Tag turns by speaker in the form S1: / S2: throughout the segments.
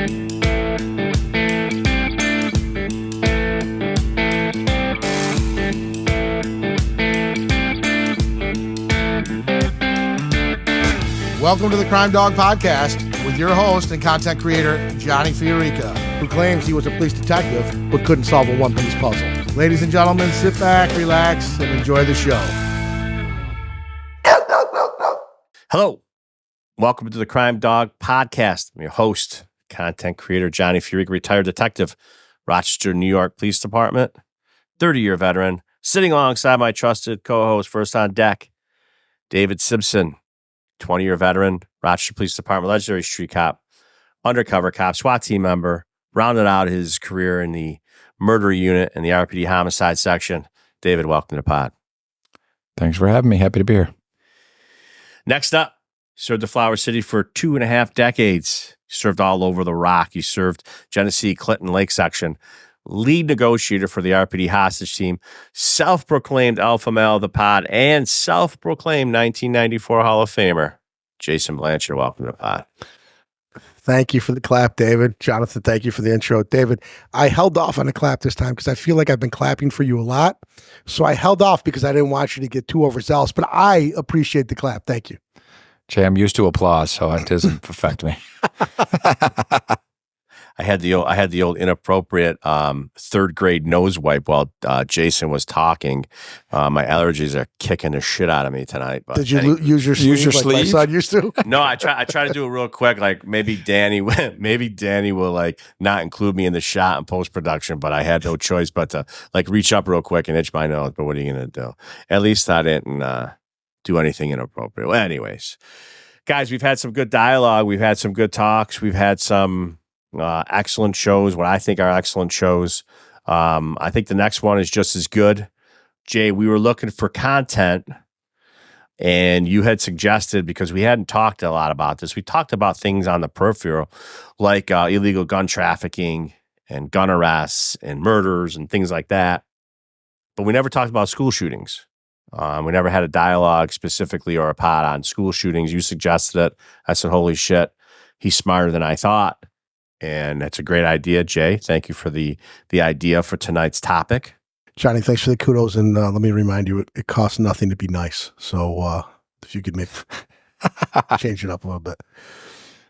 S1: Welcome to the Crime Dawg Podcast with your host and content creator, Johnny FIORICA, who claims he was a police detective but couldn't solve a one-piece puzzle. Ladies and gentlemen, sit back, relax, and enjoy the show.
S2: Hello. Welcome to the Crime Dawg Podcast. I'm your host, content creator, Johnny FIORICA, retired detective, Rochester, New York Police Department, 30-year veteran, sitting alongside my trusted co-host, first on deck, David SIMPSON, 20-year veteran, Rochester Police Department, legendary street cop, undercover cop, SWAT team member, rounded out his career in the murder unit and the RPD homicide section. David, welcome to the pod.
S3: Thanks for having me. Happy to be here.
S2: Next up, served the Flower City for 2.5 decades. You served all over the Rock. You served Genesee, Clinton Lake section. Lead negotiator for the RPD hostage team, self-proclaimed alpha male of the pod, and self-proclaimed 1994 Hall of Famer, Jason Blanchard. Welcome to the pod.
S1: Thank you for the clap, David. Jonathan, thank you for the intro. David, I held off on the clap this time because I feel like I've been clapping for you a lot. So I held off because I didn't want you to get too overzealous, but I appreciate the clap. Thank you.
S3: Jay, I'm used to applause, so it doesn't affect me.
S2: I had the old inappropriate third grade nose wipe while Jason was talking. My allergies are kicking the shit out of me tonight. But
S1: did you use your sleeve like my son used to?
S2: No, I try to do it real quick. Like maybe Danny will like not include me in the shot in post production, but I had no choice but to like reach up real quick and itch my nose. But what are you gonna do? At least I didn't do anything inappropriate. Well, anyways, guys, we've had some good dialogue. We've had some good talks. We've had some excellent shows, what I think are excellent shows. I think the next one is just as good. Jay, we were looking for content, and you had suggested, because we hadn't talked a lot about this, we talked about things on the peripheral, like illegal gun trafficking and gun arrests and murders and things like that. But we never talked about school shootings. We never had a dialogue specifically or a pod on school shootings. You suggested it. I said, holy shit, he's smarter than I thought. And that's a great idea, Jay. Thank you for the idea for tonight's topic.
S1: Johnny, thanks for the kudos. And let me remind you, it costs nothing to be nice. So if you could change it up a little bit.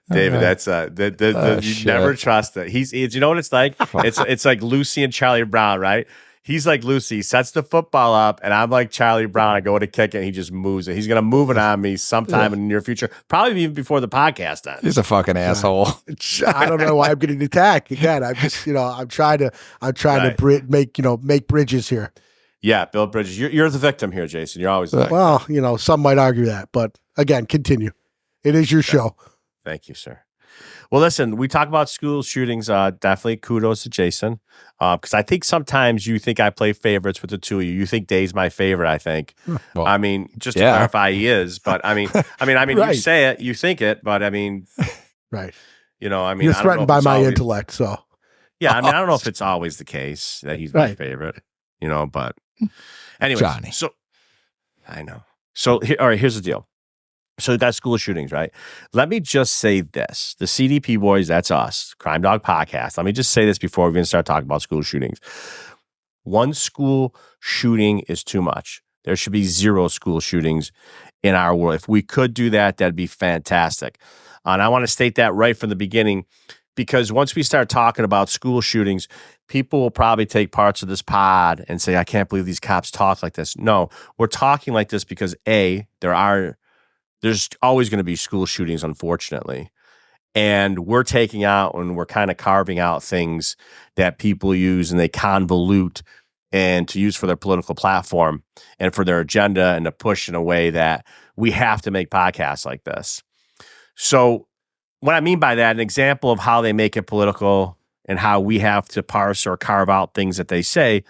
S2: David, that's you never trust it. He's you know what it's like? It's like Lucy and Charlie Brown, right? He's like Lucy, sets the football up, and I'm like Charlie Brown. I go to kick it, and he just moves it. He's going to move it on me sometime in the near future, probably even before the podcast ends.
S3: He's a fucking asshole.
S1: I don't know why I'm getting attacked again. I'm just, I'm trying to make bridges here.
S2: Yeah, build bridges. You're the victim here, Jason. You're always the victim.
S1: Well, some might argue that, but again, continue. It is your show.
S2: Thank you, sir. Well, listen, we talk about school shootings. Definitely kudos to Jason, because I think sometimes you think I play favorites with the two of you. You think Dave's my favorite. I think. Well, I mean, just to clarify, he is. But I mean, right. You say it, you think it, but I mean,
S1: right? You're threatened by my intellect, so
S2: yeah. I mean, I don't know if it's always the case that he's my favorite. But anyway,
S3: Johnny.
S2: So I know. So all right, here's the deal. So that's school shootings, right? Let me just say this. The CDP Boys, that's us, Crime Dawg Podcast. Let me just say this before we even start talking about school shootings. One school shooting is too much. There should be 0 school shootings in our world. If we could do that, that'd be fantastic. And I want to state that right from the beginning, because once we start talking about school shootings, people will probably take parts of this pod and say, I can't believe these cops talk like this. No, we're talking like this because there's always going to be school shootings, unfortunately. And we're taking out and we're kind of carving out things that people use and they convolute and to use for their political platform and for their agenda and to push in a way that we have to make podcasts like this. So what I mean by that, an example of how they make it political and how we have to parse or carve out things that they say.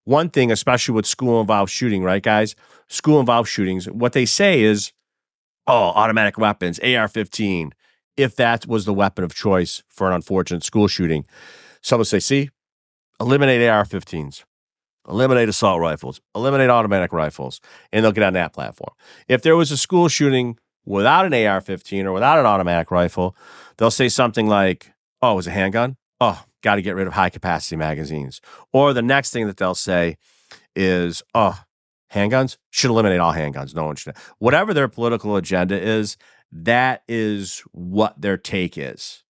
S2: One thing, especially with school-involved shooting, right, guys? School-involved shootings, what they say is, automatic weapons, AR-15, if that was the weapon of choice for an unfortunate school shooting. Some will say, see, eliminate AR-15s, eliminate assault rifles, eliminate automatic rifles, and they'll get on that platform. If there was a school shooting without an AR-15 or without an automatic rifle, they'll say something like, Oh, it was a handgun? Oh, got to get rid of high capacity magazines. Or the next thing that they'll say is, oh, handguns? Should eliminate all handguns. No one should. Whatever their political agenda is, that is what their take is.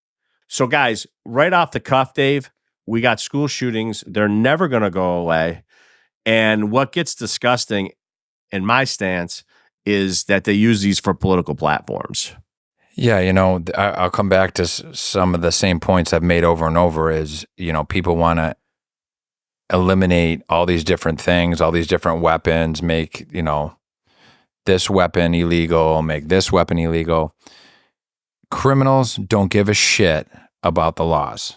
S2: So, guys, right off the cuff, Dave, we got school shootings. They're never going to go away. And what gets disgusting in my stance is that they use these for political platforms.
S3: Yeah, I'll come back to some of the same points I've made over and over is, people want to eliminate all these different things, all these different weapons, make, this weapon illegal, make this weapon illegal. Criminals don't give a shit about the laws,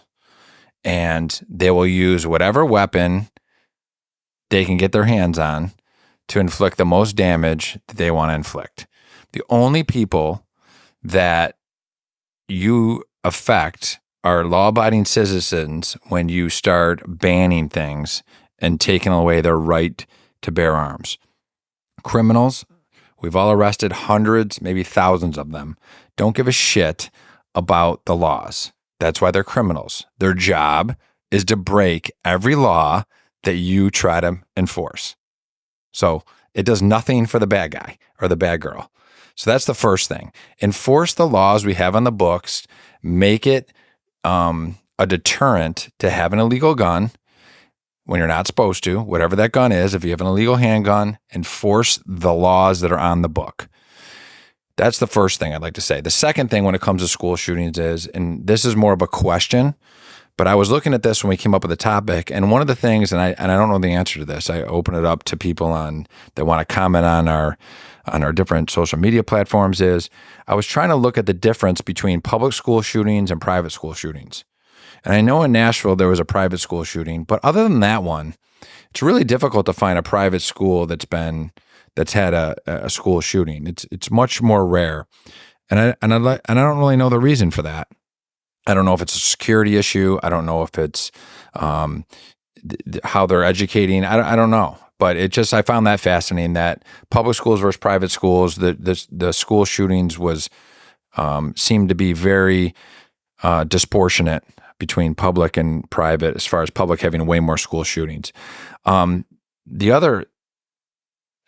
S3: and they will use whatever weapon they can get their hands on to inflict the most damage that they want to inflict. The only people that you affect are law-abiding citizens when you start banning things and taking away their right to bear arms. Criminals, we've all arrested hundreds, maybe thousands of them, don't give a shit about the laws. That's why they're criminals. Their job is to break every law that you try to enforce. So it does nothing for the bad guy or the bad girl. So that's the first thing. Enforce the laws we have on the books. Make it a deterrent to have an illegal gun when you're not supposed to, whatever that gun is. If you have an illegal handgun, enforce the laws that are on the book. That's the first thing I'd like to say. The second thing when it comes to school shootings is, and this is more of a question, but I was looking at this when we came up with the topic, and one of the things, and I don't know the answer to this, I open it up to people that want to comment on our different social media platforms, is I was trying to look at the difference between public school shootings and private school shootings. And I know in Nashville there was a private school shooting, but other than that one, it's really difficult to find a private school that's had a school shooting. It's much more rare, and I don't really know the reason for that. I don't know if it's a security issue. I don't know if it's how they're educating. I don't know. But I found that fascinating that public schools versus private schools, the school shootings seemed to be very disproportionate between public and private, as far as public having way more school shootings. The other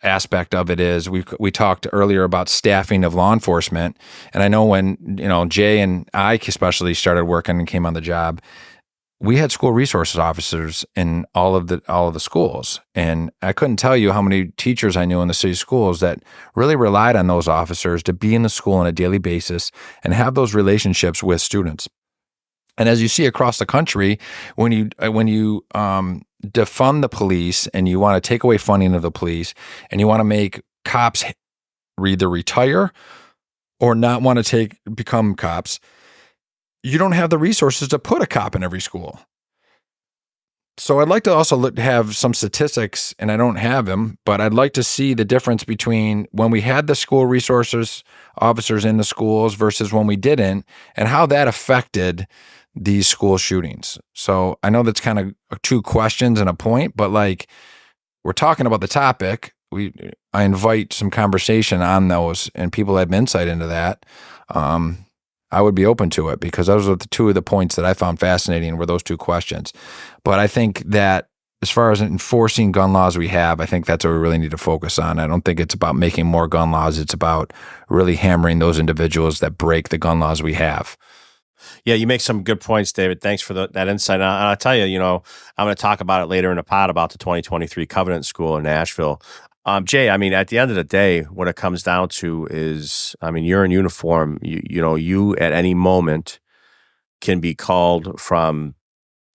S3: aspect of it is we talked earlier about staffing of law enforcement, and I know when Jay and I especially started working and came on the job, we had school resources officers in all of the schools, and I couldn't tell you how many teachers I knew in the city schools that really relied on those officers to be in the school on a daily basis and have those relationships with students. And as you see across the country, when you defund the police and you want to take away funding of the police and you want to make cops either retire or not want to become cops, you don't have the resources to put a cop in every school. So I'd like to also have some statistics, and I don't have them, but I'd like to see the difference between when we had the school resources officers in the schools versus when we didn't, and how that affected these school shootings. So I know that's kind of two questions and a point, but we're talking about the topic. I invite some conversation on those, and people have insight into that. I would be open to it, because those are the two of the points that I found fascinating were those two questions. But I think that as far as enforcing gun laws we have, I think that's what we really need to focus on. I don't think it's about making more gun laws. It's about really hammering those individuals that break the gun laws we have.
S2: Yeah, you make some good points, David. Thanks for that insight. And I'll tell you, I'm going to talk about it later in the pod about the 2023 Covenant School in Nashville. Jay, I mean, at the end of the day, what it comes down to is, I mean, you're in uniform. You at any moment can be called from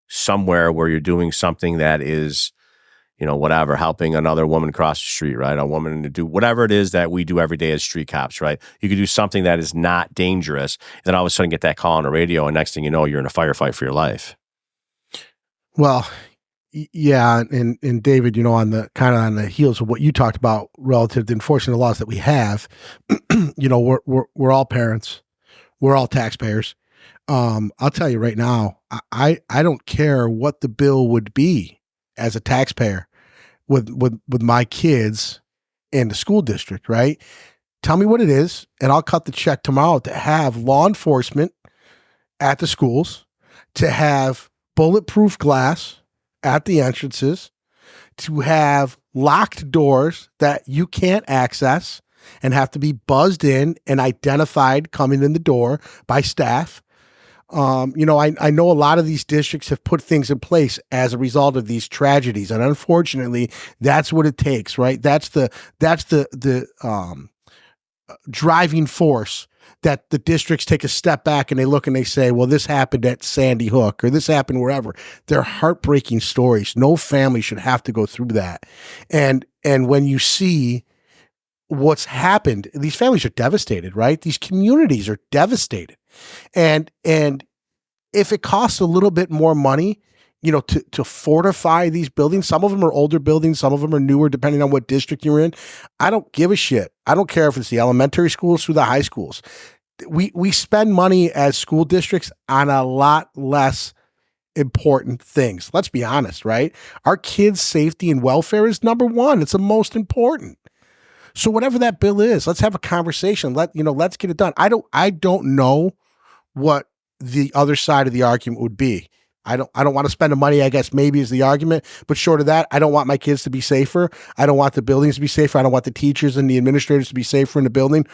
S2: somewhere where you're doing something that is, whatever, helping another woman cross the street, right? A woman to do whatever it is that we do every day as street cops, right? You could do something that is not dangerous, and then all of a sudden get that call on the radio, and next thing you know, you're in a firefight for your life.
S1: Well, yeah, and David, on the heels of what you talked about relative to enforcing the laws that we have, we're all parents, we're all taxpayers. I'll tell you right now, I don't care what the bill would be as a taxpayer with my kids in the school district, right? Tell me what it is, and I'll cut the check tomorrow to have law enforcement at the schools, to have bulletproof glass at the entrances, to have locked doors that you can't access and have to be buzzed in and identified coming in the door by staff. I know a lot of these districts have put things in place as a result of these tragedies, and unfortunately, that's what it takes, right? That's the driving force that the districts take a step back and they look and they say, well, this happened at Sandy Hook or this happened wherever. They're heartbreaking stories. No family should have to go through that. And when you see what's happened, these families are devastated, right? These communities are devastated. And if it costs a little bit more money, to fortify these buildings, some of them are older buildings, some of them are newer, depending on what district you're in. I don't give a shit. I don't care if it's the elementary schools through the high schools. We spend money as school districts on a lot less important things. Let's be honest, right? Our kids' safety and welfare is number one. It's the most important. So whatever that bill is, let's have a conversation. Let's get it done. I don't know what the other side of the argument would be. I don't want to spend the money, I guess maybe is the argument, but short of that, I don't want my kids to be safer. I don't want the buildings to be safer. I don't want the teachers and the administrators to be safer in the building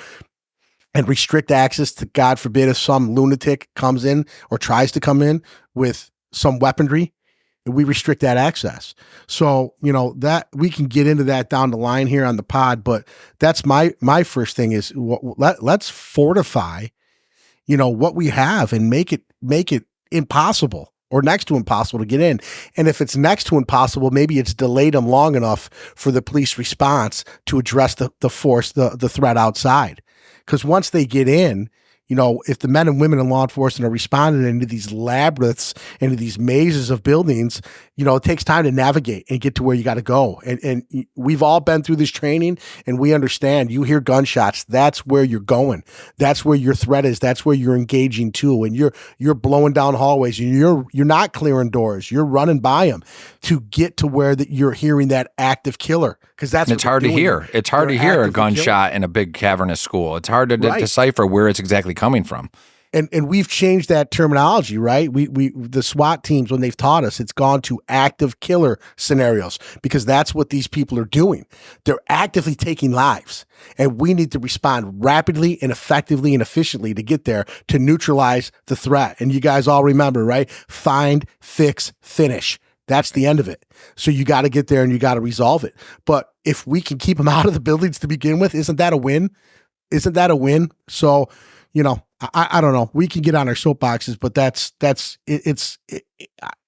S1: and restrict access to, God forbid, if some lunatic comes in or tries to come in with some weaponry, we restrict that access. So, that we can get into that down the line here on the pod, but that's my first thing is let's fortify, what we have and make it impossible or next to impossible to get in. And if it's next to impossible, maybe it's delayed them long enough for the police response to address the force, the threat outside. Because once they get in, if the men and women in law enforcement are responding into these labyrinths, into these mazes of buildings, it takes time to navigate and get to where you got to go. And we've all been through this training and we understand. You hear gunshots, that's where you're going. That's where your threat is. That's where you're engaging to. And you're blowing down hallways and you're not clearing doors. You're running by them to get to where you're hearing that active killer. Because that's
S3: it's hard to hear. It's hard to hear a gunshot in a big cavernous school. It's hard to decipher where it's exactly coming from.
S1: And we've changed that terminology, right? We the SWAT teams, when they've taught us, it's gone to active killer scenarios because that's what these people are doing. They're actively taking lives, and we need to respond rapidly and effectively and efficiently to get there to neutralize the threat. And you guys all remember, right? Find, fix, finish. That's the end of it. So you got to get there and you got to resolve it. But if we can keep them out of the buildings to begin with, isn't that a win? Isn't that a win? So, I don't know. We can get on our soapboxes, but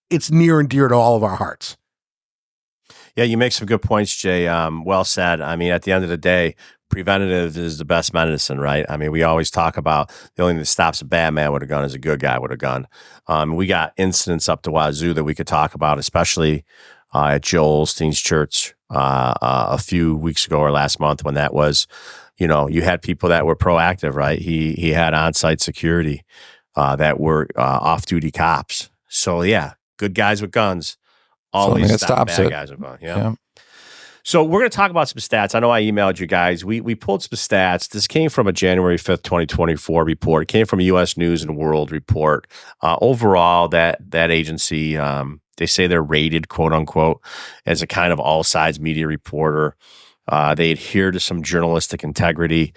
S1: it's near and dear to all of our hearts.
S2: Yeah, you make some good points, Jay. Well said. I mean, at the end of the day, preventative is the best medicine, right? I mean, we always talk about the only thing that stops a bad man with a gun is a good guy with a gun. We got incidents up to wazoo that we could talk about, especially at Joel Osteen's church a few weeks ago or last month when that was, you had people that were proactive, right? He had on-site security that were off-duty cops. So yeah, good guys with guns always stop bad guys with guns. Yeah. So we're going to talk about some stats. I know I emailed you guys. We pulled some stats. This came from a January 5th, 2024 report. It came from a U.S. News and World report. Overall, that agency, they say they're rated, quote unquote, as a kind of all sides media reporter. They adhere to some journalistic integrity.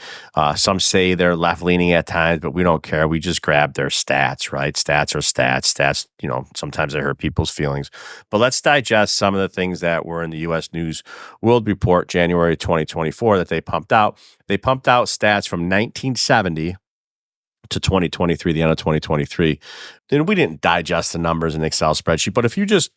S2: Some say they're left-leaning at times, but we don't care. We just grab their stats, right? Stats are stats. Stats, sometimes they hurt people's feelings. But let's digest some of the things that were in the U.S. News World Report, January 2024, that they pumped out. They pumped out stats from 1970 to 2023, the end of 2023. And we didn't digest the numbers in an Excel spreadsheet, but if you just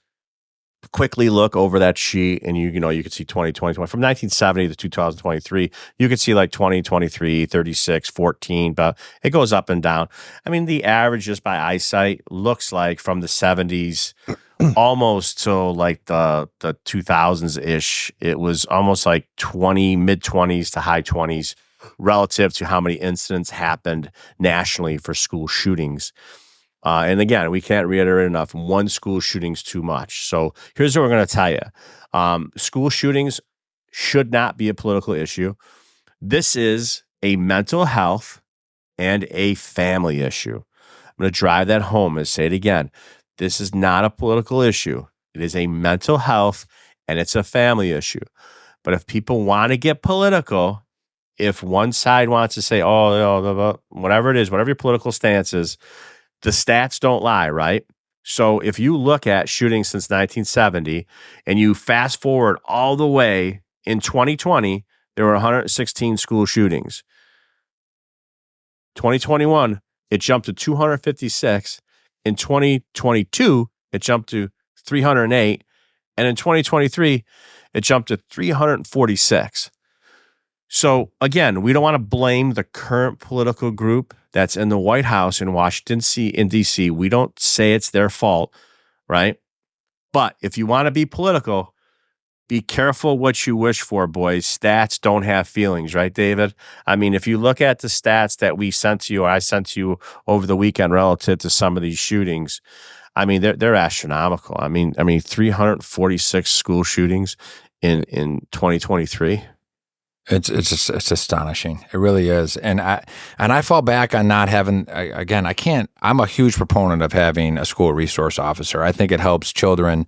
S2: quickly look over that sheet and you could see 2020 from 1970 to 2023, you could see like 2023, 36, 14, but it goes up and down. I mean, the average just by eyesight looks like from the 70s almost to like the 2000s ish. It was almost like mid 20s to high 20s relative to how many incidents happened nationally for school shootings. And again, we can't reiterate enough, one school shooting's too much. So here's what we're going to tell you. School shootings should not be a political issue. This is a mental health and a family issue. going to drive that home and say it again. This is not a political issue. It is a mental health and it's a family issue. But if people want to get political, if one side wants to say, oh, whatever it is, whatever your political stance is, the stats don't lie, right? So if you look at shootings since 1970 and you fast forward all the way in 2020, there were 116 school shootings. 2021, it jumped to 256. In 2022, it jumped to 308. And in 2023, it jumped to 346. So again, we don't want to blame the current political group that's in the White House in Washington, D.C. We don't say it's their fault, right? But if you want to be political, be careful what you wish for, boys. Stats don't have feelings, right, David? I mean, if you look at the stats that we sent to you, or I sent to you over the weekend relative to some of these shootings, I mean, they're astronomical. I mean, 346 school shootings in 2023.
S3: It's astonishing. It really is. And I fall back on not having, again, I'm a huge proponent of having a school resource officer. I think it helps children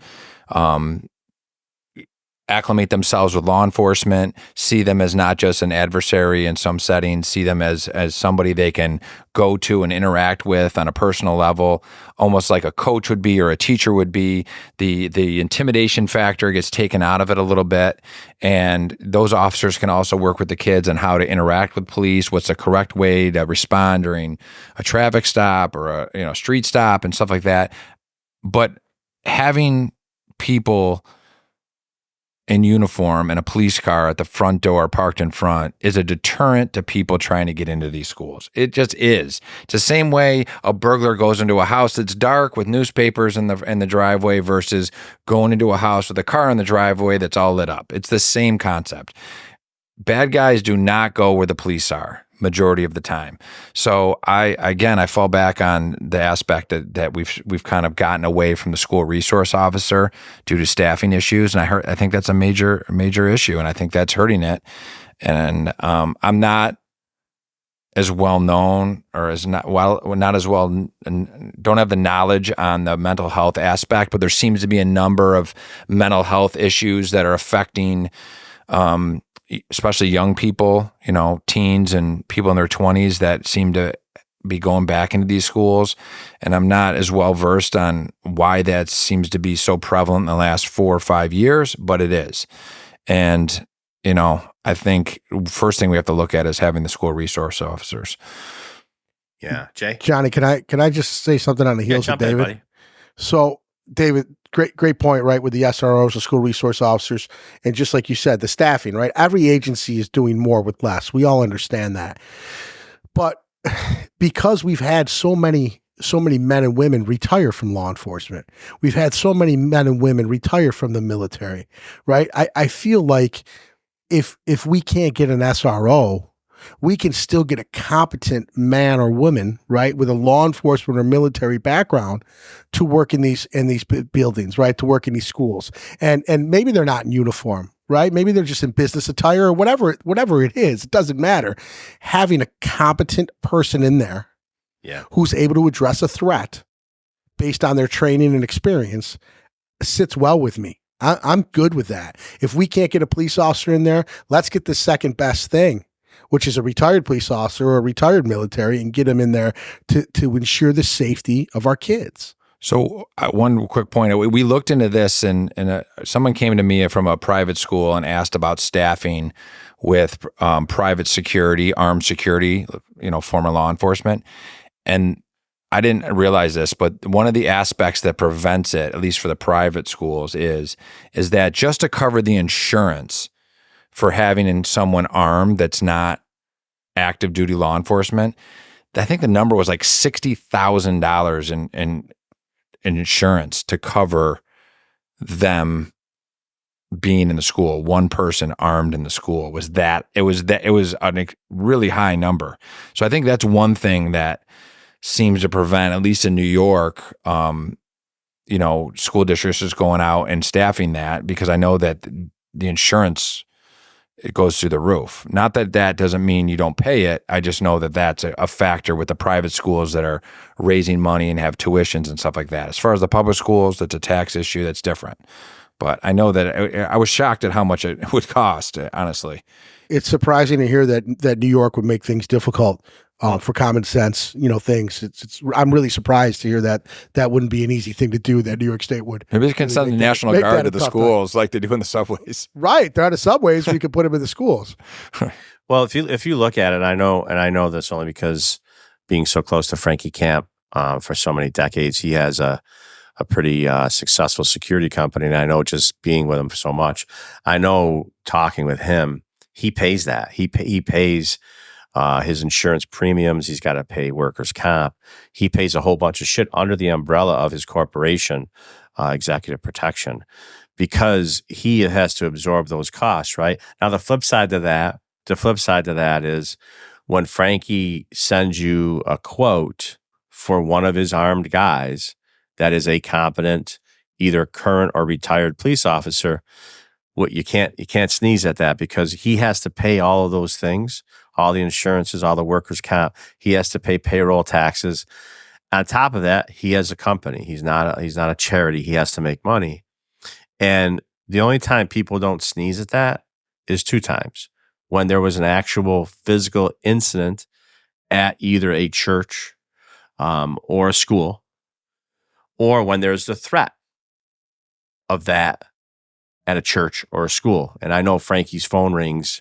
S3: acclimate themselves with law enforcement, see them as not just an adversary in some settings, see them as somebody they can go to and interact with on a personal level, almost like a coach would be or a teacher would be. The intimidation factor gets taken out of it a little bit, and those officers can also work with the kids on how to interact with police, what's the correct way to respond during a traffic stop or a street stop and stuff like that. But having people in uniform and a police car at the front door parked in front is a deterrent to people trying to get into these schools. It just is. It's the same way a burglar goes into a house that's dark with newspapers in the driveway versus going into a house with a car in the driveway that's all lit up. It's the same concept. Bad guys do not go where the police are majority of the time. So I fall back on the aspect that we've kind of gotten away from the school resource officer due to staffing issues, and I think that's a major issue, and I think that's hurting it. And I'm not as well known or not as well, and don't have the knowledge on the mental health aspect, but there seems to be a number of mental health issues that are affecting especially young people, teens and people in their 20s that seem to be going back into these schools. And I'm not as well versed on why that seems to be so prevalent in the last 4 or 5 years, but it is. And, I think first thing we have to look at is having the school resource officers.
S2: Yeah. Jay?
S1: Johnny, can I just say something on the heels of David?
S2: Buddy.
S1: So, David, great point, right, with the SROs, the school resource officers, and just like you said, the staffing, right? Every agency is doing more with less. We all understand that. But because we've had so many men and women retire from law enforcement, we've had so many men and women retire from the military, right? I feel like if we can't get an SRO, we can still get a competent man or woman, right, with a law enforcement or military background to work in these buildings, right, to work in these schools. And maybe they're not in uniform, right? Maybe they're just in business attire or whatever it is. It doesn't matter. Having a competent person in there who's able to address a threat based on their training and experience sits well with me. I'm good with that. If we can't get a police officer in there, let's get the second best thing, which is a retired police officer or a retired military, and get them in there to ensure the safety of our kids.
S3: So one quick point, we looked into this, and someone came to me from a private school and asked about staffing with private security, armed security, former law enforcement. And I didn't realize this, but one of the aspects that prevents it, at least for the private schools, is that just to cover the insurance for having someone armed that's not active duty law enforcement, I think the number was like $60,000 in insurance to cover them being in the school. One person armed in the school was a really high number. So I think that's one thing that seems to prevent, at least in New York, school districts just going out and staffing that, because I know that the insurance it goes through the roof. Not that that doesn't mean you don't pay it. I just know that that's a factor with the private schools that are raising money and have tuitions and stuff like that. As far as the public schools, that's a tax issue. That's different. But I know that I was shocked at how much it would cost, honestly.
S1: It's surprising to hear that New York would make things difficult for common sense, things. I'm really surprised to hear that wouldn't be an easy thing to do. That New York State would.
S3: Maybe they can send the National Guard to the schools like they do in the subways.
S1: Right, they're out of subways. We could put them in the schools.
S2: Well, if you look at it, I know this only because being so close to Frankie Camp for so many decades, he has a pretty successful security company, and I know just being with him for so much, I know talking with him, he pays that. He pays his insurance premiums. He's got to pay workers' comp. He pays a whole bunch of shit under the umbrella of his corporation, executive protection, because he has to absorb those costs, right? Now, the flip side to that is when Frankie sends you a quote for one of his armed guys that is a competent, either current or retired police officer, what you can't sneeze at that, because he has to pay all of those things, all the insurances, all the workers' comp. He has to pay payroll taxes. On top of that, he has a company. He's not a charity. He has to make money. And the only time people don't sneeze at that is two times: when there was an actual physical incident at either a church or a school, or when there's the threat of that at a church or a school. And I know Frank's phone rings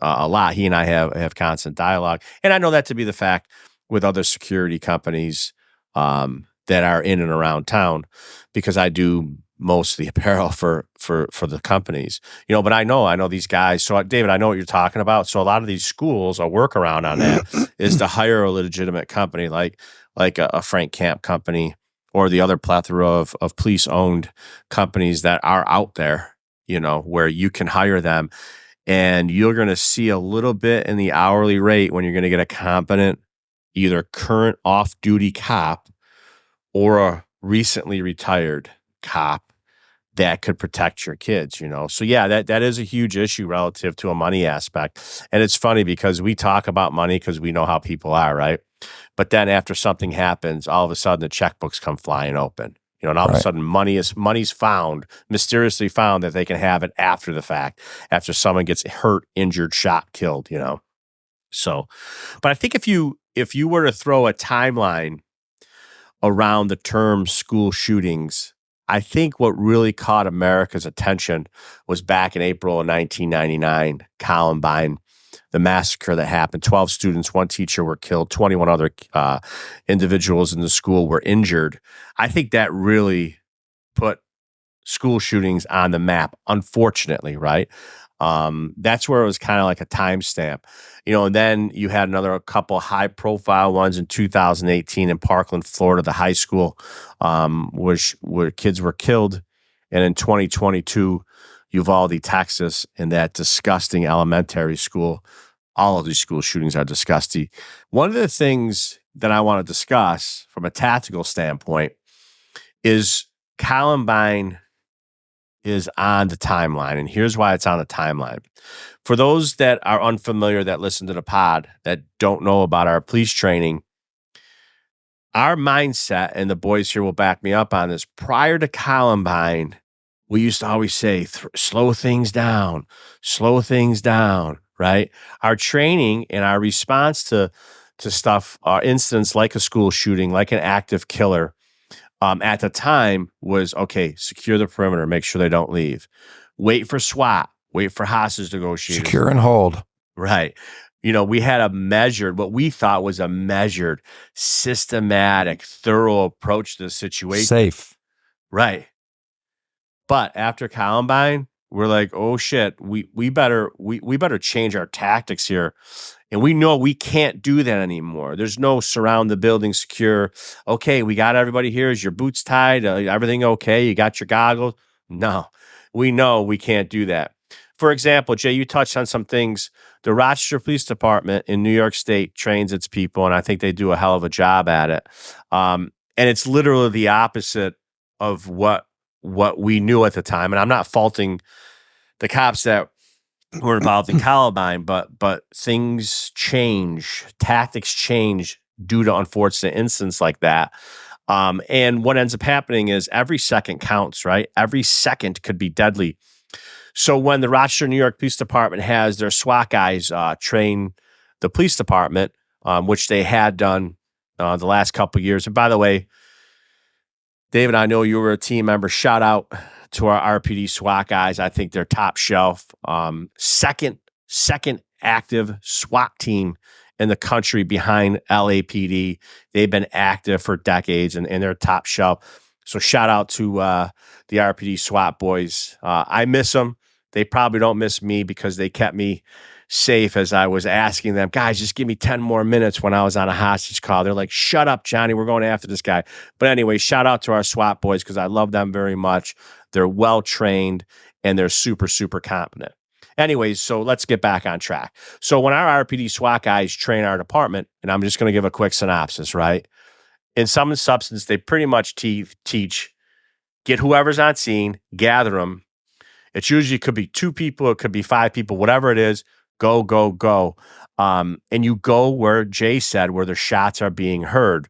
S2: a lot. He and I have constant dialogue. And I know that to be the fact with other security companies that are in and around town, because I do most of the apparel for the companies. But I know these guys. So David, I know what you're talking about. So a lot of these schools, a workaround on that is to hire a legitimate company like a Frank Camp company, or the other plethora of police-owned companies that are out there, where you can hire them, and you're going to see a little bit in the hourly rate when you're going to get a competent, either current off-duty cop or a recently retired cop that could protect your kids, So yeah, that is a huge issue relative to a money aspect. And it's funny because we talk about money because we know how people are, right? But then after something happens, all of a sudden the checkbooks come flying open. And all of a sudden money's found, mysteriously found, that they can have it after the fact, after someone gets hurt, injured, shot, killed, So, but I think if you were to throw a timeline around the term school shootings, I think what really caught America's attention was back in April of 1999, Columbine, the massacre that happened. 12 students, 1 teacher were killed, 21 other individuals in the school were injured. I think that really put school shootings on the map, unfortunately, right? That's where it was kind of like a timestamp. And then you had another couple high-profile ones in 2018 in Parkland, Florida, the high school, where kids were killed. And in 2022, Uvalde, Texas, in that disgusting elementary school. All of these school shootings are disgusting. One of the things that I want to discuss from a tactical standpoint is Columbine is on the timeline. And here's why it's on the timeline. For those that are unfamiliar, that listen to the pod, that don't know about our police training, our mindset, and the boys here will back me up on this, prior to Columbine, we used to always say, slow things down, right? Our training and our response to stuff, incidents like a school shooting, like an active killer, at the time was, okay, secure the perimeter, make sure they don't leave. Wait for SWAT, wait for hostage negotiators.
S3: Secure and hold.
S2: Right. We had what we thought was a measured, systematic, thorough approach to the situation.
S3: Safe.
S2: Right. But after Columbine, we're like, oh shit, we better change our tactics here. And we know we can't do that anymore. There's no surround the building, secure. Okay, we got everybody here. Is your boots tied? Everything okay? You got your goggles? No, we know we can't do that. For example, Jay, you touched on some things. The Rochester Police Department in New York State trains its people, and I think they do a hell of a job at it. And it's literally the opposite of what we knew at the time. And I'm not faulting the cops that who were involved in Columbine, but things change, tactics change due to unfortunate incidents like that. And what ends up happening is every second counts, right? Every second could be deadly. So when the Rochester, New York Police Department has their SWAT guys train the police department, which they had done the last couple of years. And by the way, David, I know you were a team member. Shout out to our RPD SWAT guys. I think they're top shelf. Second active SWAT team in the country behind LAPD. They've been active for decades and they're top shelf. So shout out to the RPD SWAT boys. I miss them. They probably don't miss me because they kept me safe as I was asking them, guys, just give me 10 more minutes when I was on a hostage call. They're like, shut up, Johnny. We're going after this guy. But anyway, shout out to our SWAT boys because I love them very much. They're well-trained and they're super, super competent. Anyways, so let's get back on track. So when our RPD SWAT guys train our department, and I'm just going to give a quick synopsis, right? In Sum and Substance, they pretty much teach, get whoever's on scene, gather them. It usually could be 2 people, it could be 5 people, whatever it is, go, go, go. And you go where Jay said, where the shots are being heard.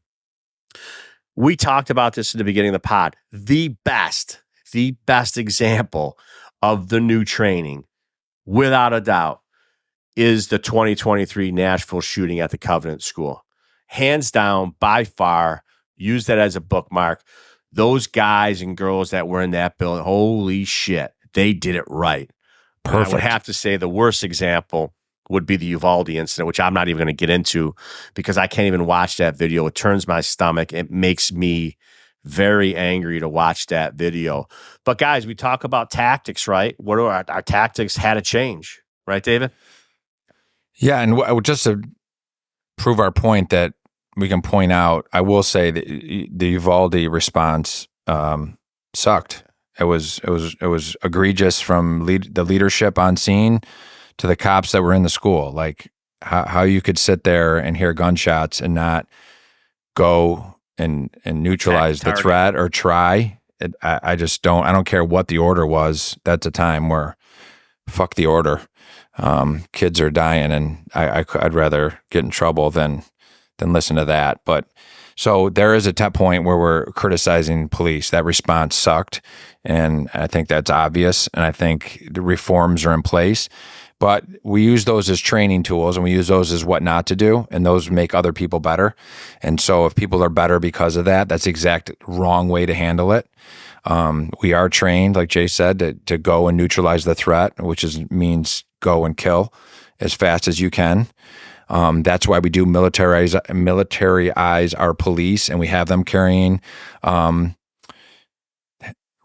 S2: We talked about this at the beginning of the pod. The best example of the new training, without a doubt, is the 2023 Nashville shooting at the Covenant School. Hands down, by far, use that as a bookmark. Those guys and girls that were in that building, holy shit, they did it right. Perfect. I would have to say the worst example would be the Uvalde incident, which I'm not even going to get into because I can't even watch that video. It turns my stomach. It makes me very angry to watch that video. But guys, we talk about tactics, right? What are our tactics had to change, right, David?
S3: Yeah, and just to prove our point that we can point out, I will say that the Uvalde response sucked. It was egregious from the leadership on scene to the cops that were in the school. Like how you could sit there and hear gunshots and not go and neutralize the threat or try. I just don't. I don't care what the order was. That's a time where fuck the order. Kids are dying, and I'd rather get in trouble than listen to that. But so there is a point where we're criticizing police. That response sucked, and I think that's obvious. And I think the reforms are in place. But we use those as training tools, and we use those as what not to do, and those make other people better. And so if people are better because of that, that's the exact wrong way to handle it. We are trained, like Jay said, to go and neutralize the threat, which means go and kill as fast as you can. That's why we do militarize our police, and we have them carrying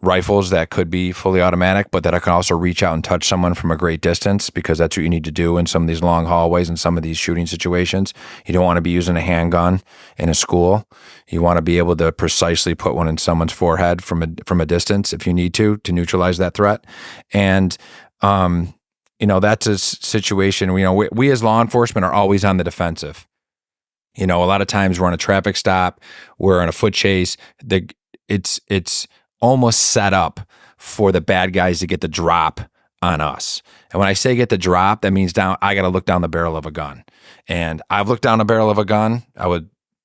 S3: rifles that could be fully automatic, but that I can also reach out and touch someone from a great distance, because that's what you need to do in some of these long hallways and some of these shooting situations. You don't want to be using a handgun in a school. You want to be able to precisely put one in someone's forehead from a distance if you need to neutralize that threat. And that's a situation. We as law enforcement are always on the defensive. A lot of times we're on a traffic stop, we're on a foot chase. It's almost set up for the bad guys to get the drop on us. And when I say get the drop, that means I got to look down the barrel of a gun. And I've looked down the barrel of a gun. I was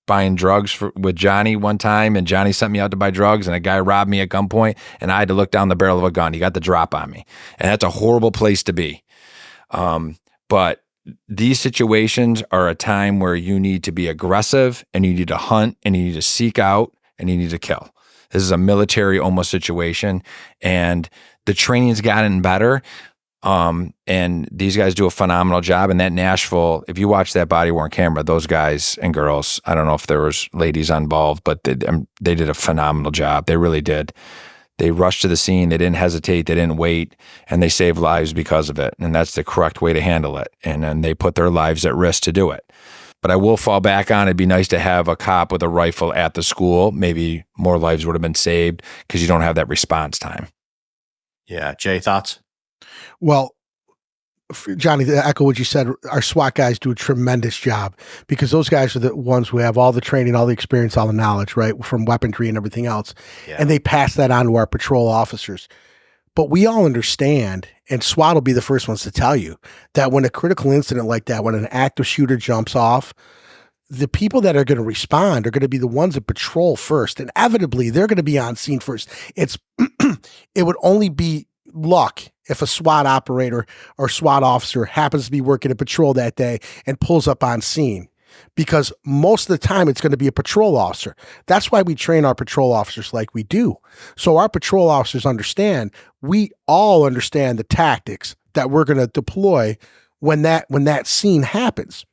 S3: buying drugs with Johnny one time, and Johnny sent me out to buy drugs, and a guy robbed me at gunpoint, and I had to look down the barrel of a gun. He got the drop on me. And that's a horrible place to be. But these situations are a time where you need to be aggressive, and you need to hunt, and you need to seek out, and you need to kill. This is a military almost situation, and the training's gotten better. And these guys do a phenomenal job. And that Nashville, if you watch that body-worn camera, those guys and girls, I don't know if there was ladies involved, but they did a phenomenal job. They really did. They rushed to the scene. They didn't hesitate. They didn't wait, and they saved lives because of it. And that's the correct way to handle it. And then they put their lives at risk to do it. But I will fall back on, it'd be nice to have a cop with a rifle at the school. Maybe more lives would have been saved because you don't have that response time.
S2: Yeah. Jay, thoughts?
S1: Well, Johnny, to echo what you said, our SWAT guys do a tremendous job, because those guys are the ones who have all the training, all the experience, all the knowledge, right, from weaponry and everything else. Yeah. And they pass that on to our patrol officers. But we all understand, and SWAT will be the first ones to tell you, that when a critical incident like that, when an active shooter jumps off, the people that are going to respond are going to be the ones that patrol first. Inevitably, they're going to be on scene first. It would only be luck if a SWAT operator or SWAT officer happens to be working a patrol that day and pulls up on scene, because most of the time it's going to be a patrol officer. That's why we train our patrol officers like we do. So our patrol officers understand, we all understand the tactics that we're going to deploy when that scene happens.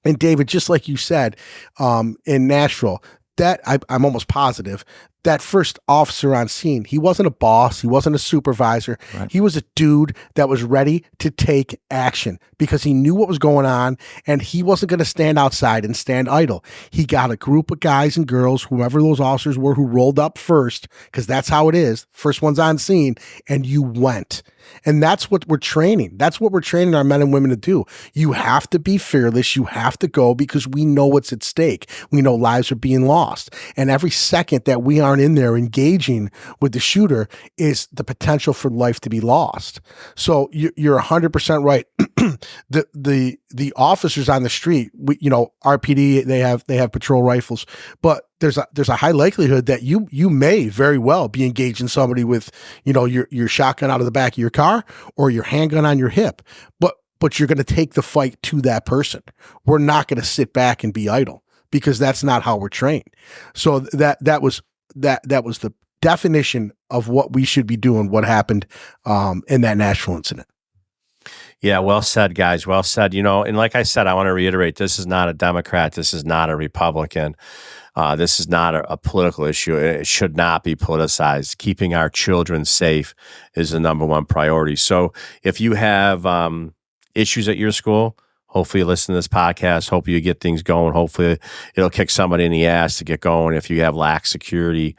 S1: And David, just like you said, in Nashville, that I'm almost positive that first officer on scene, he wasn't a boss, he wasn't a supervisor. Right. He was a dude that was ready to take action because he knew what was going on, and he wasn't going to stand outside and stand idle. He got a group of guys and girls, whoever those officers were, who rolled up first, because that's how it is. First one's on scene, and you went. And that's what we're training. That's what we're training our men and women to do. You have to be fearless. You have to go, because we know what's at stake. We know lives are being lost. And every second that we aren't in there engaging with the shooter is the potential for life to be lost. So you're 100% right. The officers on the street, RPD, they have patrol rifles, but there's a high likelihood that you may very well be engaging somebody with, your shotgun out of the back of your car or your handgun on your hip, but you're going to take the fight to that person. We're not going to sit back and be idle, because that's not how we're trained. So that was the definition of what we should be doing, what happened in that Nashville incident.
S2: Yeah, well said, guys. Well said. And like I said, I want to reiterate, this is not a Democrat. This is not a Republican. This is not a political issue. It should not be politicized. Keeping our children safe is the number one priority. So if you have issues at your school, hopefully you listen to this podcast. Hopefully you get things going. Hopefully it'll kick somebody in the ass to get going. If you have lax security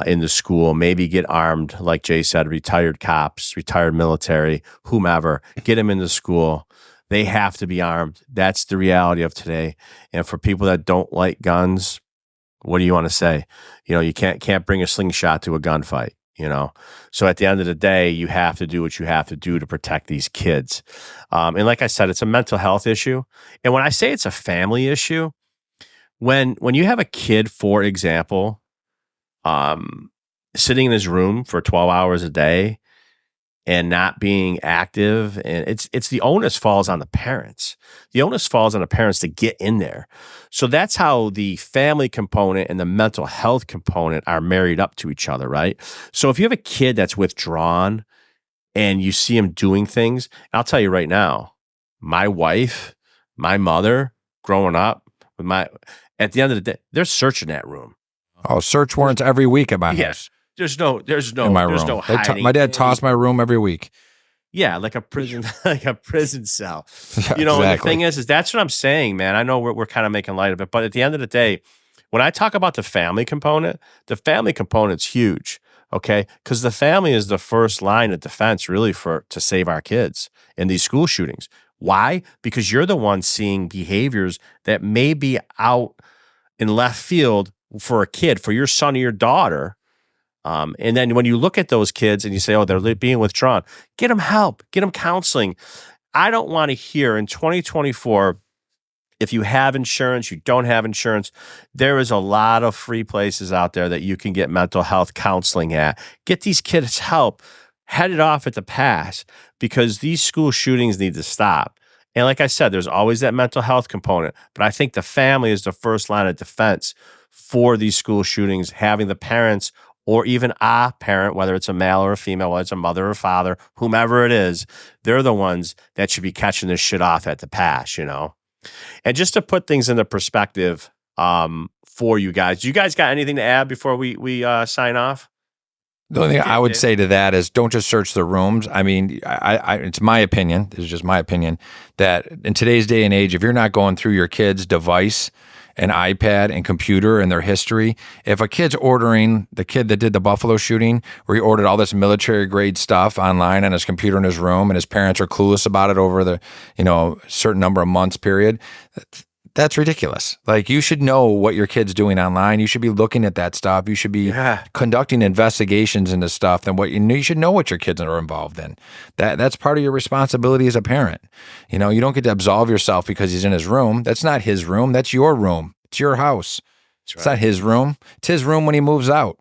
S2: in the school, maybe get armed, like Jay said, retired cops, retired military, whomever, get them into school. They have to be armed. That's the reality of today. And for people that don't like guns, what do you want to say? You can't bring a slingshot to a gunfight, So at the end of the day, you have to do what you have to do to protect these kids. And like I said, it's a mental health issue. And when I say it's a family issue, when you have a kid, for example, sitting in his room for 12 hours a day and not being active, and it's the onus falls on the parents. The onus falls on the parents to get in there. So that's how the family component and the mental health component are married up to each other, right? So if you have a kid that's withdrawn and you see him doing things, I'll tell you right now, my wife, my mother, growing up at the end of the day, they're searching that room.
S3: Oh, search warrants every week at my house.
S2: There's no
S3: in my room.
S2: No hiding.
S3: My dad tossed my room every week.
S2: Yeah, like a prison, like a prison cell.
S3: Exactly.
S2: The thing is that's what I'm saying, man. I know we're kind of making light of it, but at the end of the day, when I talk about the family component's huge. Okay, because the family is the first line of defense, really, to save our kids in these school shootings. Why? Because you're the one seeing behaviors that may be out in left field for a kid, for your son or your daughter. And then when you look at those kids and you say, oh, they're being withdrawn, get them help, get them counseling. I don't want to hear in 2024, if you have insurance, you don't have insurance, there is a lot of free places out there that you can get mental health counseling at. Get these kids help, head it off at the pass, because these school shootings need to stop. And like I said, there's always that mental health component, but I think the family is the first line of defense for these school shootings, having the parents or even a parent, whether it's a male or a female, whether it's a mother or father, whomever it is, they're the ones that should be catching this shit off at the pass, And just to put things into perspective for you guys, do you guys got anything to add before we sign off?
S3: The only thing I would say to that is don't just search the rooms. I mean, it's my opinion, this is just my opinion, that in today's day and age, if you're not going through your kid's device, an iPad and computer and their history, if a kid's ordering, the kid that did the Buffalo shooting, where he ordered all this military grade stuff online on his computer in his room, and his parents are clueless about it over the certain number of months period, That's ridiculous. Like, you should know what your kid's doing online. You should be looking at that stuff. You should be conducting investigations into stuff. And you should know what your kids are involved in. That's part of your responsibility as a parent. You know, you don't get to absolve yourself because he's in his room. That's not his room. That's your room. It's your house. That's right. It's not his room. It's his room when he moves out,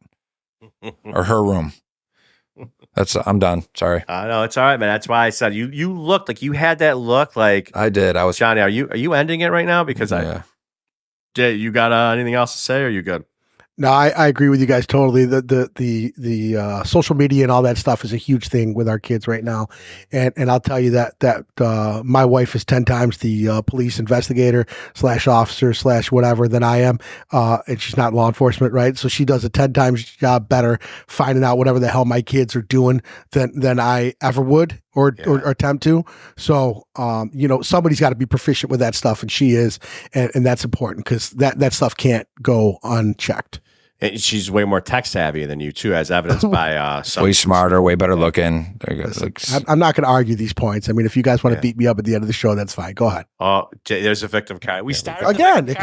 S3: or her room. I'm done. Sorry.
S2: No, it's all right, man. That's why I said you looked like you had that look. Like
S3: I did. I was
S2: Johnny. Are you ending it right now? Because Jay, you got anything else to say? Or are you good?
S1: No, I agree with you guys totally. The social media and all that stuff is a huge thing with our kids right now, and I'll tell you that my wife is 10 times the police investigator / officer / whatever than I am, and she's not law enforcement, right? So she does a 10 times job better finding out whatever the hell my kids are doing than I ever would or attempt to. So somebody's got to be proficient with that stuff, and she is, and that's important because that stuff can't go unchecked.
S2: And she's way more tech savvy than you too, as evidenced by
S3: way smarter, way better looking. There you go.
S1: I'm not going to argue these points. I mean, if you guys want to beat me up at the end of the show, that's fine. Go ahead.
S2: Oh, there's a victim card. We started
S1: again. It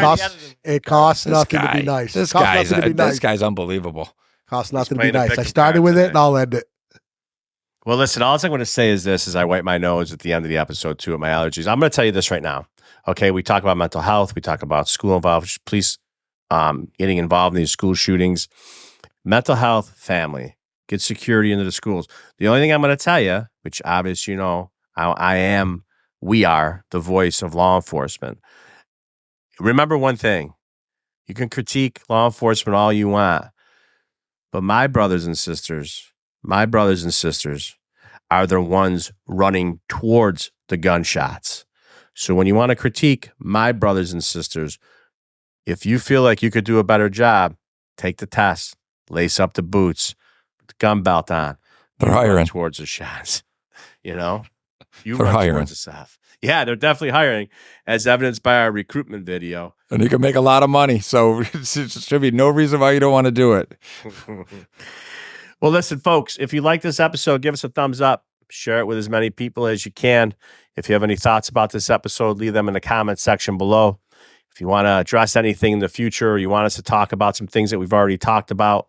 S1: costs nothing to be nice.
S3: This guy's unbelievable.
S1: Costs nothing to be nice. I started with it and I'll end it.
S2: Well, listen, all I'm going to say is this: as I wipe my nose at the end of the episode too, at my allergies. I'm going to tell you this right now. Okay, we talk about mental health. We talk about school involved. Please. Getting involved in these school shootings, mental health, family, get security into the schools. The only thing I'm going to tell you, which obviously we are the voice of law enforcement. Remember one thing: you can critique law enforcement all you want, but my brothers and sisters are the ones running towards the gunshots. So when you want to critique my brothers and sisters, if you feel like you could do a better job, take the test, lace up the boots, put the gun belt on.
S3: They're hiring
S2: towards the shots. You run
S3: hiring
S2: towards the stuff. Yeah, they're definitely hiring, as evidenced by our recruitment video.
S3: And you can make a lot of money, so there should be no reason why you don't want to do it.
S2: Well, listen, folks, if you like this episode, give us a thumbs up. Share it with as many people as you can. If you have any thoughts about this episode, leave them in the comment section below. If you want to address anything in the future, or you want us to talk about some things that we've already talked about,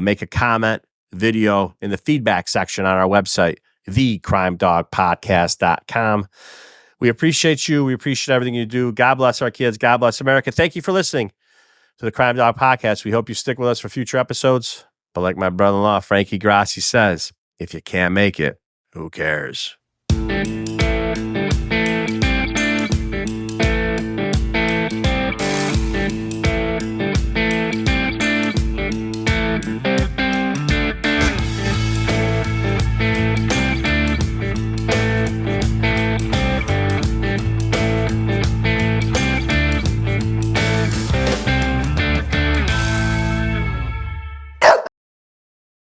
S2: make a comment, video in the feedback section on our website, thecrimedawgpodcast.com. We appreciate you. We appreciate everything you do. God bless our kids. God bless America. Thank you for listening to the Crime Dawg Podcast. We hope you stick with us for future episodes. But like my brother-in-law, Frankie Grassi, says, if you can't make it, who cares?